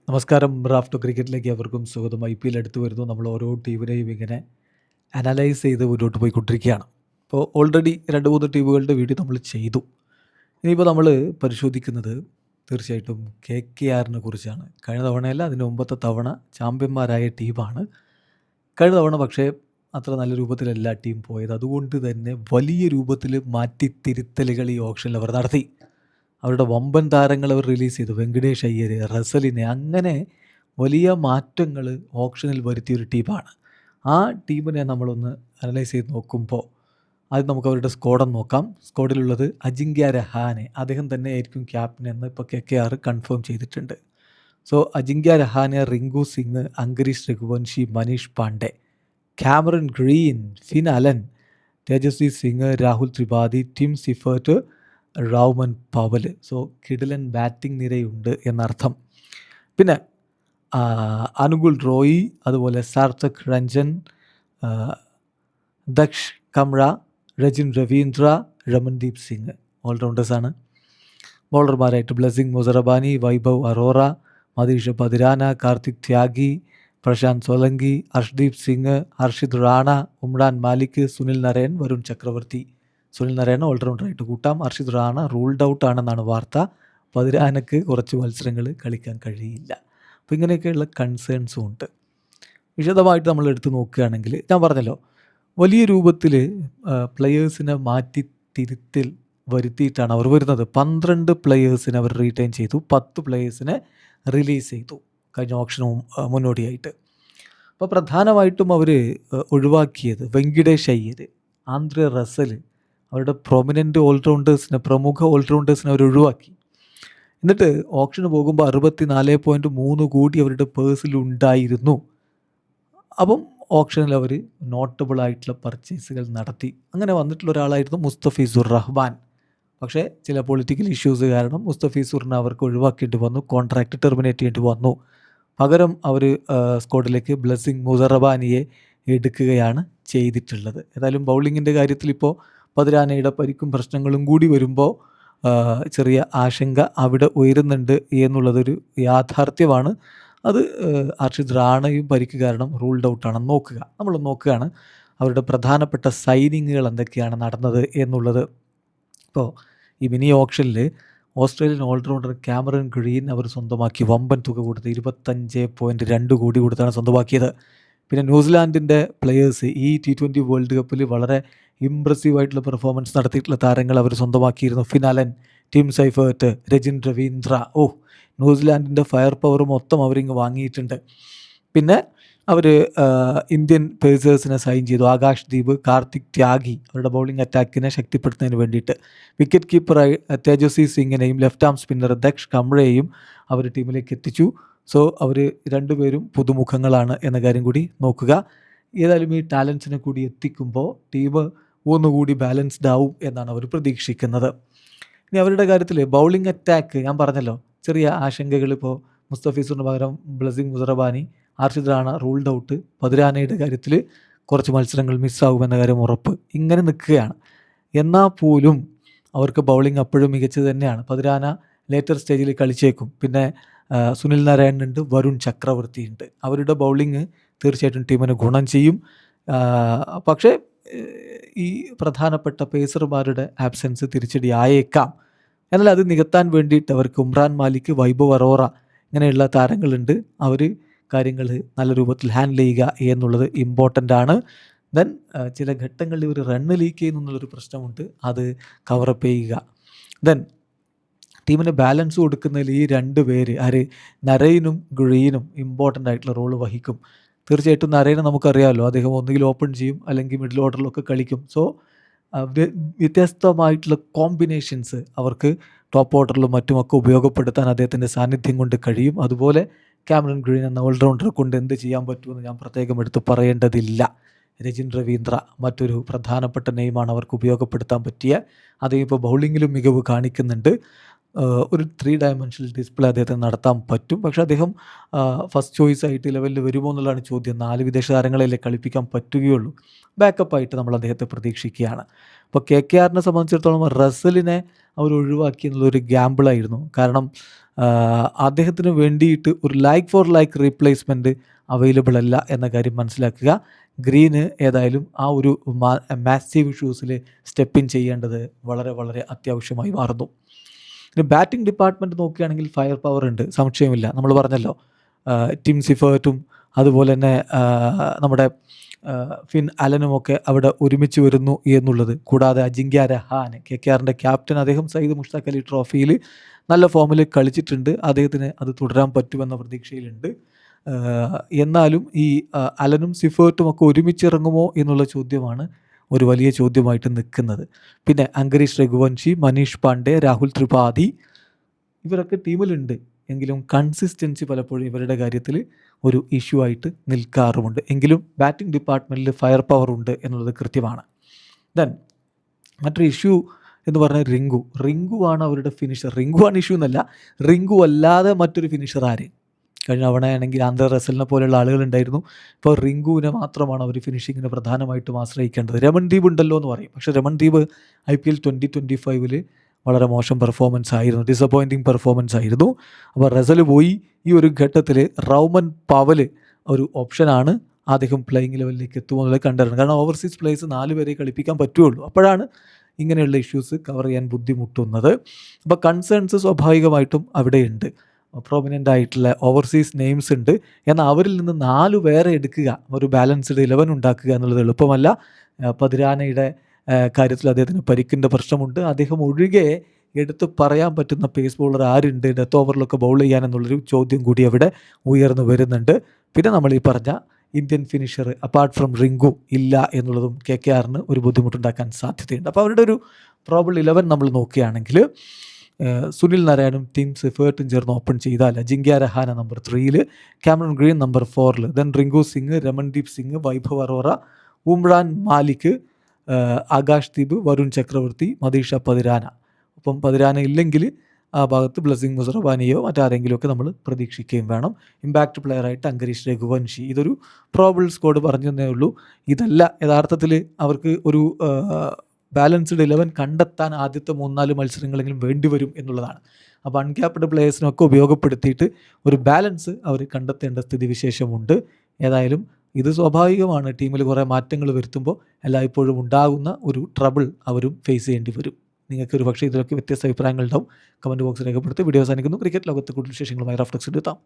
നമസ്കാരം. റാഫ്റ്റോ ക്രിക്കറ്റിലേക്ക് അവർക്കും സ്വാഗതം. IPL അടുത്ത് വരുന്നു. നമ്മൾ ഓരോ ടീമിനെയും ഇങ്ങനെ അനലൈസ് ചെയ്ത് മുന്നോട്ട് പോയിക്കൊണ്ടിരിക്കുകയാണ്. അപ്പോൾ ഓൾറെഡി 2-3 ടീമുകളുടെ വീഡിയോ നമ്മൾ ചെയ്തു. ഇനിയിപ്പോൾ നമ്മൾ പരിശോധിക്കുന്നത് തീർച്ചയായിട്ടും KKRനെ കുറിച്ചാണ്. കഴിഞ്ഞ തവണയല്ല, അതിന് മുമ്പത്തെ തവണ ചാമ്പ്യന്മാരായ ടീമാണ്. കഴിഞ്ഞ തവണ പക്ഷേ അത്ര നല്ല രൂപത്തിലല്ല ടീം പോയത്. അതുകൊണ്ട് തന്നെ വലിയ രൂപത്തിൽ മാറ്റിത്തിരുത്തലുകൾ ഈ ഓപ്ഷനിൽ അവർ നടത്തി. അവരുടെ വമ്പൻ താരങ്ങൾ അവർ റിലീസ് ചെയ്തു. വെങ്കടേഷ് അയ്യർ, റസലിനെ, അങ്ങനെ വലിയ മാറ്റങ്ങൾ ഓപ്ഷനിൽ വരുത്തിയൊരു ടീമാണ്. ആ ടീമിനെ നമ്മളൊന്ന് അനലൈസ് ചെയ്ത് നോക്കുമ്പോൾ ആദ്യം നമുക്ക് അവരുടെ സ്ക്വാഡൊന്ന് നോക്കാം. സ്ക്വാഡിലുള്ളത് അജിങ്ക്യ രഹാനെ, അദ്ദേഹം തന്നെ ആയിരിക്കും ക്യാപ്റ്റൻ എന്ന് ഇപ്പോൾ KKR കൺഫേം ചെയ്തിട്ടുണ്ട്. So Ajinkya Rahane, Rinku Singh, Angkrish Raghuvanshi, Manish Pandey, Cameron Green, Finn Allen, Tejasvi Singh, Rahul Tripathi, Tim Seifert, Rovman Powell. So കിടിലൻ ബാറ്റിംഗ് നിരയുണ്ട് എന്നർത്ഥം. പിന്നെ അനുകുൽ റോയി, അതുപോലെ സാർത്ഥക് രഞ്ജൻ, ദക്ഷ് കമ്ര, രജിൻ രവീന്ദ്ര, രമൺദീപ് സിംഗ് ഓൾറൗണ്ടേഴ്സാണ്. ബൗളർമാരായിട്ട് ബ്ലെസ്സിംഗ് മുസറബാനി, വൈഭവ് അറോറ, മതീഷ് പതിരാന, കാർത്തിക് ത്യാഗി, പ്രശാന്ത് സോലങ്കി, ഹർഷ്ദീപ് സിംഗ്, ഹർഷിത് റാണ, ഉമ്രാൻ മാലിക്, സുനിൽ നരേൻ, വരുൺ ചക്രവർത്തി. സുനിൽ നരേൻ ഓൾറൗണ്ടറായിട്ട് കൂട്ടാം. ഹർഷിത് റാണ റൂൾഡ് ഔട്ട് ആണെന്നാണ് വാർത്ത. പതിരാനക്ക് കുറച്ച് മത്സരങ്ങൾ കളിക്കാൻ കഴിയില്ല. അപ്പോൾ ഇങ്ങനെയൊക്കെയുള്ള കൺസേൺസും ഉണ്ട്. വിശദമായിട്ട് നമ്മൾ എടുത്ത് നോക്കുകയാണെങ്കിൽ ഞാൻ പറഞ്ഞല്ലോ, വലിയ രൂപത്തിൽ പ്ലെയേഴ്സിനെ മാറ്റി തിരുത്തിൽ വരുത്തിയിട്ടാണ് അവർ വരുന്നത്. 12 പ്ലെയേഴ്സിനെ അവർ റീറ്റെയിൻ ചെയ്തു, 10 പ്ലെയേഴ്സിനെ റിലീസ് ചെയ്തു കഴിഞ്ഞ ഓപ്ഷനും മുന്നോടിയായിട്ട്. അപ്പോൾ പ്രധാനമായിട്ടും അവർ ഒഴിവാക്കിയത് വെങ്കിടേഷ് അയ്യർ, ആന്ദ്രെ റസൽ, അവരുടെ പ്രൊമിനൻ്റ് ഓൾറൗണ്ടേഴ്സിനെ, പ്രമുഖ ഓൾറൗണ്ടേഴ്സിനെ അവർ ഒഴിവാക്കി. എന്നിട്ട് ഓപ്ഷന് പോകുമ്പോൾ 64.3 കോടി അവരുടെ പേഴ്സിലുണ്ടായിരുന്നു. അപ്പം ഓപ്ഷനിൽ അവർ നോട്ടബിൾ ആയിട്ടുള്ള പർച്ചേസുകൾ നടത്തി. അങ്ങനെ വന്നിട്ടുള്ള ഒരാളായിരുന്നു മുസ്തഫീസുർ റഹ്മാൻ. പക്ഷേ ചില പൊളിറ്റിക്കൽ ഇഷ്യൂസ് കാരണം മുസ്തഫീസുറിനെ അവർക്ക് ഒഴിവാക്കേണ്ടി വന്നു, കോൺട്രാക്റ്റ് ടെർമിനേറ്റ് ചെയ്യേണ്ടി വന്നു. പകരം അവർ സ്ക്വാഡിലേക്ക് ബ്ലെസ്സിംഗ് മുസറബാനിയെ എടുക്കുകയാണ് ചെയ്തിട്ടുള്ളത്. ഏതായാലും ബൗളിങ്ങിൻ്റെ കാര്യത്തിൽ ഇപ്പോൾ പതിരാനയുടെ പരിക്കും പ്രശ്നങ്ങളും കൂടി വരുമ്പോൾ ചെറിയ ആശങ്ക അവിടെ ഉയരുന്നുണ്ട് എന്നുള്ളതൊരു യാഥാർത്ഥ്യമാണ്. അത് ഹർഷിത് റാണയും പരിക്ക് കാരണം റൂൾഡ് ഔട്ടാണെന്ന് നോക്കുക. നമ്മൾ നോക്കുകയാണ് അവരുടെ പ്രധാനപ്പെട്ട സൈനിങ്ങുകൾ എന്തൊക്കെയാണ് നടന്നത് എന്നുള്ളത്. ഇപ്പോൾ ഈ മിനി ഓപ്ഷനിൽ ഓസ്ട്രേലിയൻ ഓൾറൗണ്ടർ ക്യാമറൺ ഗ്രീൻ അവർ സ്വന്തമാക്കി. വമ്പൻ തുക കൊടുത്ത് 25.2 കോടി കൊടുത്താണ് സ്വന്തമാക്കിയത്. പിന്നെ ന്യൂസിലാൻഡിൻ്റെ പ്ലെയേഴ്സ് ഈ T20 വേൾഡ് കപ്പിൽ വളരെ ഇംപ്രസീവായിട്ടുള്ള പെർഫോമൻസ് നടത്തിയിട്ടുള്ള താരങ്ങൾ അവർ സ്വന്തമാക്കിയിരുന്നു. Finn Allen, Tim Seifert, Rachin Ravindra. ന്യൂസിലാൻഡിൻ്റെ ഫയർ പവർ മൊത്തം അവരിങ്ങ് വാങ്ങിയിട്ടുണ്ട്. പിന്നെ അവർ ഇന്ത്യൻ പേസേഴ്സിനെ സൈൻ ചെയ്തു. ആകാശ് ദീപ്, കാർത്തിക് ത്യാഗി, അവരുടെ ബൗളിംഗ് അറ്റാക്കിനെ ശക്തിപ്പെടുത്തുന്നതിന് വേണ്ടിയിട്ട്. വിക്കറ്റ് കീപ്പറായി തേജസ്വി സിംഗിനെയും ലെഫ്റ്റ് ആം സ്പിന്നർ ദക്ഷ് കമ്രയെയും അവർ ടീമിലേക്ക് എത്തിച്ചു. സോ അവർ രണ്ടുപേരും പുതുമുഖങ്ങളാണ് എന്ന കാര്യം കൂടി നോക്കുക. ഏതായാലും ഈ ടാലൻസിനെ കൂടി എത്തിക്കുമ്പോൾ ടീം ഒന്നുകൂടി ബാലൻസ്ഡ് ആവും എന്നാണ് അവർ പ്രതീക്ഷിക്കുന്നത്. ഇനി അവരുടെ കാര്യത്തിൽ ബൗളിംഗ് അറ്റാക്ക് ഞാൻ പറഞ്ഞല്ലോ, ചെറിയ ആശങ്കകൾ. ഇപ്പോൾ മുസ്തഫീസുറിന് പകരം Blessing Muzarabani, Harshit Rana ruled out, പതിരാനയുടെ കാര്യത്തിൽ കുറച്ച് മത്സരങ്ങൾ മിസ്സാകുമെന്ന കാര്യം ഉറപ്പ്. ഇങ്ങനെ നിൽക്കുകയാണ്. എന്നാൽ പോലും അവർക്ക് ബൗളിംഗ് അപ്പോഴും മികച്ചത് തന്നെയാണ്. പതിരാന ലേറ്റർ സ്റ്റേജിൽ കളിച്ചേക്കും. പിന്നെ സുനിൽ നാരായണനുണ്ട്, വരുൺ ചക്രവർത്തി ഉണ്ട്. അവരുടെ ബൗളിംഗ് തീർച്ചയായിട്ടും ടീമിന് ഗുണം ചെയ്യും. പക്ഷേ ഈ പ്രധാനപ്പെട്ട പേസർമാരുടെ ആബ്സെൻസ് തിരിച്ചടി ആയേക്കാം. എന്നാൽ അത് നികത്താൻ വേണ്ടിയിട്ട് അവർക്ക് ഉമ്രാൻ മാലിക്, വൈഭവ് അറോറ ഇങ്ങനെയുള്ള താരങ്ങളുണ്ട്. അവർ കാര്യങ്ങൾ നല്ല രൂപത്തിൽ ഹാൻഡിൽ ചെയ്യുക എന്നുള്ളത് ഇമ്പോർട്ടൻ്റ് ആണ്. ദെൻ ചില ഘട്ടങ്ങളിൽ ഇവർ റണ്ണ് ലീക്ക് ചെയ്യുന്നുള്ളൊരു പ്രശ്നമുണ്ട്, അത് കവറപ്പ് ചെയ്യുക. ദെൻ ടീമിന് ബാലൻസ് കൊടുക്കുന്നതിൽ ഈ 2 പേര് നരൈനും ഗ്രീനും ഇമ്പോർട്ടൻ്റ് ആയിട്ടുള്ള റോള് വഹിക്കും. തീർച്ചയായിട്ടും നരൈനെ നമുക്കറിയാമല്ലോ, അദ്ദേഹം ഒന്നുകിൽ ഓപ്പൺ ചെയ്യും അല്ലെങ്കിൽ മിഡിൽ ഓർഡറിലൊക്കെ കളിക്കും. സോ വ്യത്യസ്തമായിട്ടുള്ള കോമ്പിനേഷൻസ് അവർക്ക് ടോപ്പ് ഓർഡറിലും മറ്റുമൊക്കെ ഉപയോഗപ്പെടുത്താൻ അദ്ദേഹത്തിൻ്റെ സാന്നിധ്യം കൊണ്ട് കഴിയും. അതുപോലെ ക്യാമറൺ ഗ്രീൻ എന്ന ഓൾറൗണ്ടറെ കൊണ്ട് എന്ത് ചെയ്യാൻ പറ്റുമെന്ന് ഞാൻ പ്രത്യേകം എടുത്ത് പറയേണ്ടതില്ല. രജിൻ രവീന്ദ്ര മറ്റൊരു പ്രധാനപ്പെട്ട നെയിമാണ് അവർക്ക് ഉപയോഗപ്പെടുത്താൻ പറ്റിയ. അദ്ദേഹം ഇപ്പോൾ ബൗളിങ്ങിലും മികവ് കാണിക്കുന്നുണ്ട്. ഒരു 3 ഡയമെൻഷണൽ ഡിസ്പ്ലേ അദ്ദേഹത്തിന് നടത്താൻ പറ്റും. പക്ഷേ അദ്ദേഹം ഫസ്റ്റ് ചോയ്സ് ആയിട്ട് ലെവലിൽ വരുമോ എന്നുള്ളതാണ് ചോദ്യം. 4 വിദേശ താരങ്ങളെയല്ലേ കളിപ്പിക്കാൻ പറ്റുകയുള്ളൂ. ബാക്കപ്പായിട്ട് നമ്മൾ അദ്ദേഹത്തെ പ്രതീക്ഷിക്കുകയാണ്. അപ്പോൾ KKRനെ സംബന്ധിച്ചിടത്തോളം റസലിനെ അവർ ഒഴിവാക്കി എന്നുള്ളൊരു ഗാമ്പിളായിരുന്നു. കാരണം അദ്ദേഹത്തിന് വേണ്ടിയിട്ട് ഒരു like for like replacement available അല്ല എന്ന കാര്യം മനസ്സിലാക്കുക. ഗ്രീന് ഏതായാലും ആ ഒരു മാസീവ് ഷൂസിൽ സ്റ്റെപ്പ് ഇൻ ചെയ്യേണ്ടത് വളരെ വളരെ അത്യാവശ്യമായി മാറുന്നു. ഇനി ബാറ്റിംഗ് ഡിപ്പാർട്ട്മെൻറ്റ് നോക്കുകയാണെങ്കിൽ ഫയർ പവർ ഉണ്ട്, സംശയമില്ല. നമ്മൾ പറഞ്ഞല്ലോ ടിം സിഫേർട്ടും അതുപോലെ തന്നെ നമ്മുടെ ഫിൻ അലനുമൊക്കെ അവിടെ ഒരുമിച്ച് വരുന്നു എന്നുള്ളത്. കൂടാതെ അജിങ്ക്യ രഹാനെ KKRൻ്റെ ക്യാപ്റ്റൻ, അദ്ദേഹം സയ്യിദ് മുഷ്താഖ് അലി ട്രോഫിയിൽ നല്ല ഫോമിൽ കളിച്ചിട്ടുണ്ട്. അദ്ദേഹത്തിന് അത് തുടരാൻ പറ്റുമെന്ന പ്രതീക്ഷയിലുണ്ട്. എന്നാലും ഈ അലനും സിഫേർട്ടും ഒക്കെ ഒരുമിച്ചിറങ്ങുമോ എന്നുള്ള ചോദ്യമാണ് ഒരു വലിയ ചോദ്യമായിട്ട് നിൽക്കുന്നത്. പിന്നെ അങ്കരീഷ് രഘുവൻഷി, മനീഷ് പാണ്ഡെ, രാഹുൽ ത്രിപാഠി ഇവരൊക്കെ ടീമിലുണ്ട്. എങ്കിലും കൺസിസ്റ്റൻസി പലപ്പോഴും ഇവരുടെ കാര്യത്തിൽ ഒരു ഇഷ്യൂ ആയിട്ട് നിൽക്കാറുമുണ്ട്. എങ്കിലും ബാറ്റിംഗ് ഡിപ്പാർട്ട്മെൻറ്റിൽ ഫയർ പവർ ഉണ്ട് എന്നുള്ളത് കൃത്യമാണ്. ദെൻ മറ്റൊരു ഇഷ്യൂ എന്ന് പറഞ്ഞാൽ റിങ്കു ആണ് അവരുടെ ഫിനിഷർ. റിങ്കു ആണ് ഇഷ്യൂ എന്നല്ല, റിങ്കു അല്ലാതെ മറ്റൊരു ഫിനിഷർ ആര്? കഴിഞ്ഞ തവണയാണെങ്കിൽ ആന്ധ്ര റസലിനെ പോലെയുള്ള ആളുകളുണ്ടായിരുന്നു. ഇപ്പോൾ റിങ്കുവിനെ മാത്രമാണ് അവർ ഫിനിഷിങ്ങിന് പ്രധാനമായിട്ടും ആശ്രയിക്കേണ്ടത്. രമൺദീപ് ഉണ്ടല്ലോ എന്ന് പറയും, പക്ഷേ രമൺദീപ് IPL 2025 വളരെ മോശം പെർഫോമൻസ് ആയിരുന്നു, ഡിസപ്പോയിൻറ്റിങ് പെർഫോമൻസ് ആയിരുന്നു. അപ്പോൾ റസൽ പോയി. ഈ ഒരു ഘട്ടത്തിൽ റൗമൻ പവൽ ഒരു ഓപ്ഷനാണ്. അദ്ദേഹം പ്ലേയിങ് ലെവലിലേക്ക് എത്തുമെന്നുള്ളത് കണ്ടറിയണം. കാരണം ഓവർസീസ് പ്ലേയേഴ്സ് 4 പേരെ കളിപ്പിക്കാൻ പറ്റുകയുള്ളൂ. അപ്പോഴാണ് ഇങ്ങനെയുള്ള ഇഷ്യൂസ് കവർ ചെയ്യാൻ ബുദ്ധിമുട്ടുന്നത്. അപ്പോൾ കൺസേൺസ് സ്വാഭാവികമായിട്ടും അവിടെയുണ്ട്. പ്രൊമിനൻ്റ് ആയിട്ടുള്ള ഓവർസീസ് നെയിംസ് ഉണ്ട്. എന്നാൽ അവരിൽ നിന്ന് 4 പേരെ എടുക്കുക, ഒരു ബാലൻസ്ഡ് 11 ഉണ്ടാക്കുക എന്നുള്ളത് എളുപ്പമല്ല. പതിരാനയുടെ കാര്യത്തിൽ അദ്ദേഹത്തിന് പരിക്കിൻ്റെ പ്രശ്നമുണ്ട്. അദ്ദേഹം ഒഴികെ എടുത്ത് പറയാൻ പറ്റുന്ന പേസ് ബോളർ ആരുണ്ട് ഡെത്ത് ഓവറിലൊക്കെ ബൗൾ ചെയ്യാൻ എന്നുള്ളൊരു ചോദ്യം കൂടി അവിടെ ഉയർന്നു വരുന്നുണ്ട്. പിന്നെ നമ്മൾ ഈ പറഞ്ഞ Indian finisher apart from Rinku ഇല്ല എന്നുള്ളതും KKRന് ഒരു ബുദ്ധിമുട്ടുണ്ടാക്കാൻ സാധ്യതയുണ്ട്. അപ്പോൾ അവരുടെ ഒരു പ്രോബിൾ 11 നമ്മൾ നോക്കുകയാണെങ്കിൽ സുനിൽ നാരായണും ടിം സിഫേർട്ടും ചേർന്ന് ഓപ്പൺ ചെയ്താൽ Ajinkya Rahane number 3, Cameron green number 4, then Rinku Singh, Ramandeep Singh, Vaibhav Arora, Umran Malik, Akash Deep, Varun Chakravarthy, Matheesha Pathirana. ഒപ്പം പതിരാന ഇല്ലെങ്കിൽ ആ ഭാഗത്ത് ബ്ലെസ്സിംഗ് മുസറബാനിയോ മറ്റാരെങ്കിലുമൊക്കെ നമ്മൾ പ്രതീക്ഷിക്കുകയും വേണം. ഇമ്പാക്റ്റ് പ്ലെയറായിട്ട് അങ്കരീഷ് രഘുവൻഷി. ഇതൊരു പ്രോബിൾ സ്ക്വാഡ് പറഞ്ഞതേ ഉള്ളൂ. ഇതല്ല യഥാർത്ഥത്തിൽ അവർക്ക് ഒരു ബാലൻസ്ഡ് 11 കണ്ടെത്താൻ ആദ്യത്തെ 3-4 മത്സരങ്ങളെങ്കിലും വേണ്ടിവരും എന്നുള്ളതാണ്. അപ്പോൾ അൺക്യാപ്ഡ് പ്ലേയേഴ്സിനൊക്കെ ഉപയോഗപ്പെടുത്തിയിട്ട് ഒരു ബാലൻസ് അവർ കണ്ടെത്തേണ്ട സ്ഥിതിവിശേഷമുണ്ട്. ഏതായാലും ഇത് സ്വാഭാവികമാണ്. ടീമിൽ കുറേ മാറ്റങ്ങൾ വരുത്തുമ്പോൾ എല്ലായ്പ്പോഴും ഉണ്ടാകുന്ന ഒരു ട്രബിൾ അവരും ഫേസ് ചെയ്യേണ്ടി വരും. നിങ്ങൾക്ക് ഒരു പക്ഷേ ഇതിലൊക്കെ വ്യത്യസ്ത അഭിപ്രായങ്ങൾ ഉണ്ടാവും. കമൻറ്റ് ബോക്സിൽ രേഖപ്പെടുത്തി. വീഡിയോ അവസാനിക്കുന്നു. ക്രിക്കറ്റ് ലോകത്തെ കൂടുതൽ വിശേഷങ്ങളുമായി റഫ്ലക്സ് എടുത്താം.